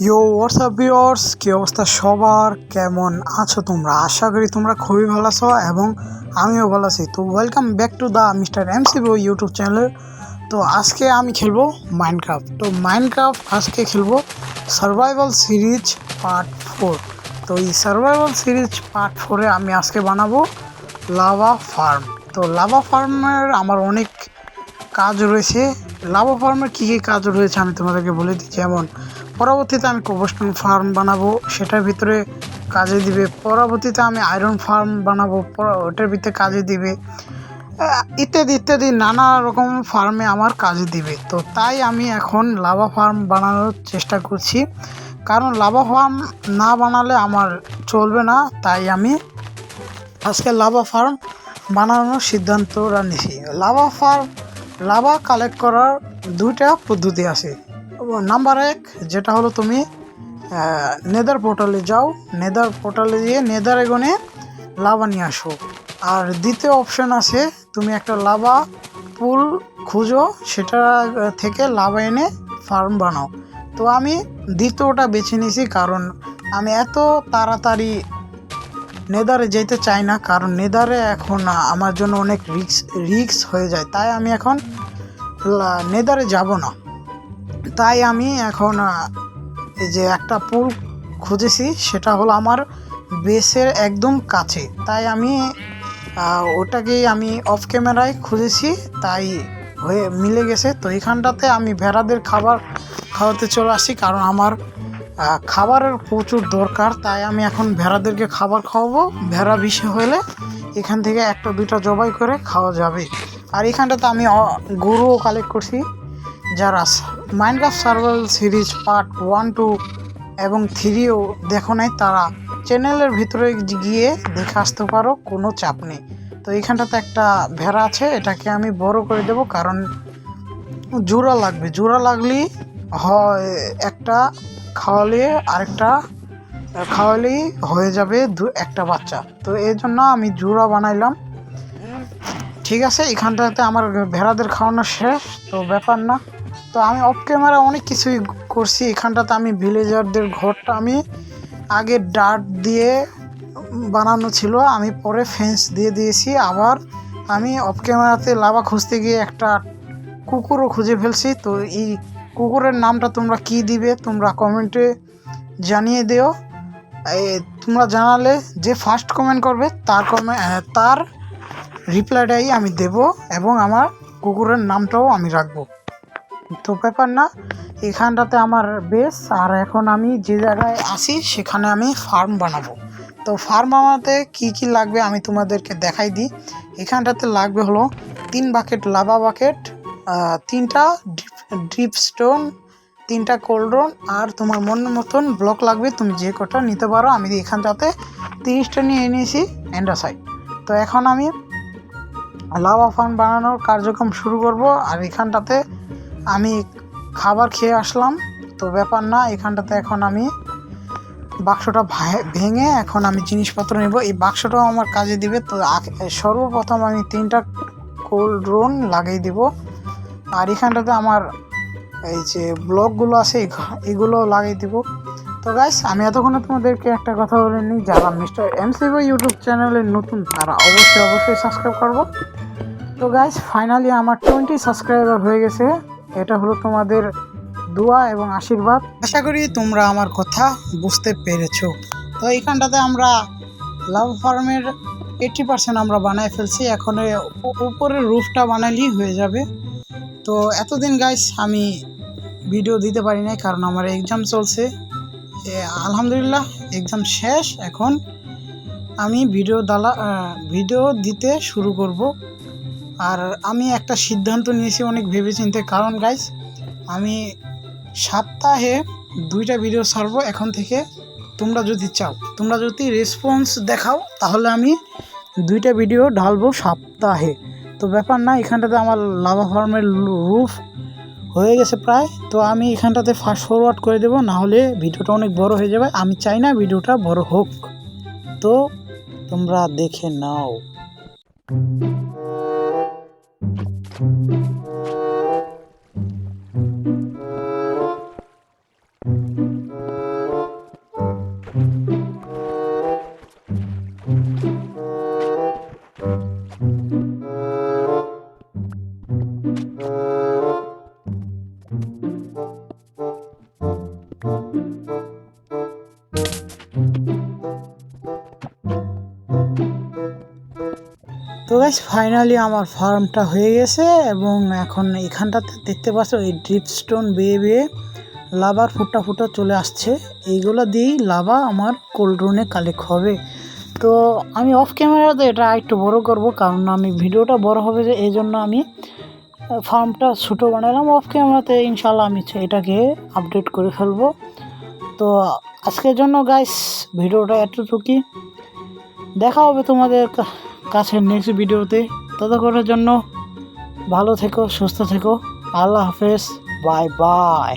ইয়ো WhatsApp viewers, কী অবস্থা সবার? কেমন আছো তোমরা? আশা করি তোমরা খুবই ভালো আছো এবং আমিও ভালো আছি। তো welcome back to the mister এমসিবো ইউটিউব চ্যানেল। তো আজকে আমি খেলবো মাইনক্রাফট। তো মাইনক্রাফট আজকে খেলবো সার্ভাইভাল সিরিজ পার্ট 4। তো এই সার্ভাইভাল সিরিজ পার্ট 4-এ আমি আজকে বানাবো লাভা ফার্ম। তো লাভা ফার্মের আমার অনেক কাজ রয়েছে। লাভা ফার্মের কী কী কাজ রয়েছে আমি তোমাদেরকে বলে দিই। যেমন পরবর্তীতে আমি কোবস্টোন ফার্ম বানাবো, সেটার ভিতরে কাজে দিবে। পরবর্তীতে আমি আয়রন ফার্ম বানাবো, ওটার ভিতরে কাজে দিবে। ইত্যাদি ইত্যাদি নানা রকম ফার্মে আমার কাজে দিবে। তো তাই আমি এখন লাভা ফার্ম বানানোর চেষ্টা করছি, কারণ লাভা ফার্ম না বানালে আমার চলবে না। তাই আমি আজকে লাভা ফার্ম বানানোর সিদ্ধান্তটা নিয়েছি। লাভা কালেক্ট করার দুইটা পদ্ধতি আছে। নাম্বার 1, যেটা হলো তুমি নেদার পোর্টালে যাও, নেদার পোর্টালে গিয়ে নেদার এগোনে লাভা নিয়ে আসো। আর দ্বিতীয় অপশন আছে, তুমি একটা লাভা পুল খুঁজো, সেটা থেকে লাভা এনে ফার্ম বানাও। তো আমি দ্বিতীয়টা বেছে নিয়েছি, কারণ আমি এত তাড়াতাড়ি নেদারে যেতে চাই না, কারণ নেদারে এখন আমার জন্য অনেক রিস্ক হয়ে যায়। তাই আমি এখন নেদারে যাব না। তাই আমি এখন এই যে একটা পুল খুঁজেছি, সেটা হলো আমার বেসের একদম কাছে। তাই আমি ওটাকেই আমি অফ ক্যামেরায় খুঁজেছি, তাই হয়ে মিলে গেছে। তো এখানটাতে আমি ভেড়াদের খাবার খাওয়াতে চলে আসি, কারণ আমার খাবারের প্রচুর দরকার। তাই আমি এখন ভেড়াদেরকে খাবার খাওয়াবো। ভেড়া বেশি হলে এখান থেকে একটা দুইটা জবাই করে খাওয়া যাবে। আর এখানটাতে আমি গরুও কালেক্ট করছি। যারা মাইনক্রাফট সার্ভাইভাল সিরিজ পার্ট 1, 2 এবং 3ও দেখো নাই, তারা চ্যানেলের ভিতরে গিয়ে দেখে আসতে পারো, কোনো চাপ নেই। তো এইখানটাতে একটা ভেড়া আছে, এটাকে আমি বড় করে দেব, কারণ জোড়া লাগবে। জোড়া লাগলেই হয় একটা খাওয়ালে আরেকটা খাওয়ালেই হয়ে যাবে একটা বাচ্চা। তো এই জন্য আমি জোড়া বানাইলাম। ঠিক আছে, এখানটাতে আমার ভেড়াদের খাওয়ানো শেষ, তো ব্যাপার না। তো আমি অফ ক্যামেরা অনেক কিছুই করছি। এখানটাতে আমি ভিলেজারদের ঘরটা আমি আগে ডার্ট দিয়ে বানানো ছিল, আমি পরে ফেন্স দিয়ে দিয়েছি। আবার আমি অফ ক্যামেরাতে লাভা খুঁজতে গিয়ে একটা কুকুরও খুঁজে ফেলছি। তো এই কুকুরের নামটা তোমরা কি দিবে তোমরা কমেন্টে জানিয়ে দিও। তোমরা জানালে যে ফার্স্ট কমেন্ট করবে তার রিপ্লাইটাই আমি দেব, এবং আমার কুকুরের নামটাও আমি রাখবো। তো ব্যাপার না, এখানটাতে আমার বেস। আর এখন আমি যে জায়গায় আসি সেখানে আমি ফার্ম বানাবো। তো ফার্ম বানাতে কী কী লাগবে আমি তোমাদেরকে দেখাই দিই। এখানটাতে লাগবে হলো 3 বাকেট লাভা বাকেট, 3টা ড্রিপ স্টোন, 3টা কোল্ড্রন, আর তোমার মনের মতন ব্লক লাগবে, তুমি যে কটা নিতে পারো। আমি এখানটাতে 30টা নিয়ে নিয়েছি অ্যান্ডাসাইড। তো এখন আমি লাভা ফার্ম বানানোর কার্যক্রম শুরু করব। আর এখানটাতে আমি খাবার খেয়ে আসলাম, তো ব্যাপার না। এখানটাতে এখন আমি বাক্সটা ভেঙে এখন আমি জিনিসপত্র নেব। এই বাক্সটাও আমার কাজে দিবে। তো সর্বপ্রথম আমি 3টা কোল্ড ড্রোন লাগিয়ে দিব। আর এখানটাতে আমার এই যে ব্লকগুলো আছে এগুলো লাগিয়ে দিব। তো গাইস, আমি এতক্ষণে তোমাদেরকে একটা কথা বলে নিই, যারা মিস্টার এমসিবো ইউটিউব চ্যানেলের নতুন তারা অবশ্যই সাবস্ক্রাইব করবো। তো গাইস, ফাইনালি আমার 20 সাবস্ক্রাইবার হয়ে গেছে। এটা হলো তোমাদের দোয়া এবং আশীর্বাদ। আশা করি তোমরা আমার কথা বুঝতে পেরেছো। তো এইখানটাতে আমরা লাভ ফার্মের 80% আমরা বানায় ফেলছি। এখন উপরের রুফটা বানালেই হয়ে যাবে। তো এতদিন গাইস আমি ভিডিও দিতে পারি নাই, কারণ আমার এক্সাম চলছে। আলহামদুলিল্লাহ এক্সাম শেষ, এখন আমি ভিডিও দিতে শুরু করব। আর আমি একটা সিদ্ধান্ত নিয়েছি অনেক ভেবেচিন্তে, কারণ গাইস আমি সপ্তাহে 2টা ভিডিও ছাড়বো এখন থেকে। তোমরা যদি চাও, তোমরা যদি রেসপন্স দেখাও, তাহলে আমি 2টা ভিডিও ঢালবো সপ্তাহে। তো ব্যাপার না, এখানটাতে আমার লাভা ফার্মের রুফ হয়ে গেছে প্রায়। তো আমি এখানটাতে ফাস্ট ফরওয়ার্ড করে দেবো, নাহলে ভিডিওটা অনেক বড় হয়ে যাবে। আমি চাই না ভিডিওটা বড় হোক। তো তোমরা দেখে নাও। গাইস ফাইনালি আমার ফার্মটা হয়ে গেছে এবং এখন এখানটাতে দেখতে পাচ্ছ এই ড্রিপ স্টোন বেয়ে বেয়ে লাভার ফুটা ফুটা চলে আসছে। এইগুলো দিয়েই লাভা আমার কোল্ড রুমে কালেক্ট হবে। তো আমি অফ ক্যামেরাতে এটা একটু বড় করব, কারণ আমি ভিডিওটা বড় হবে যে এই জন্য আমি ফার্মটা ছোটো বানালাম। অফ ক্যামেরাতে ইনশাল্লাহ আমি এটাকে আপডেট করে ফেলবো। তো আজকের জন্য গাইস ভিডিওটা এতটুকুই। দেখা হবে তোমাদের কাছে নেক্সট ভিডিওতে। ততক্ষণের জন্য ভালো থেকো, সুস্থ থেকো। আল্লাহ হাফেজ, বাই বাই।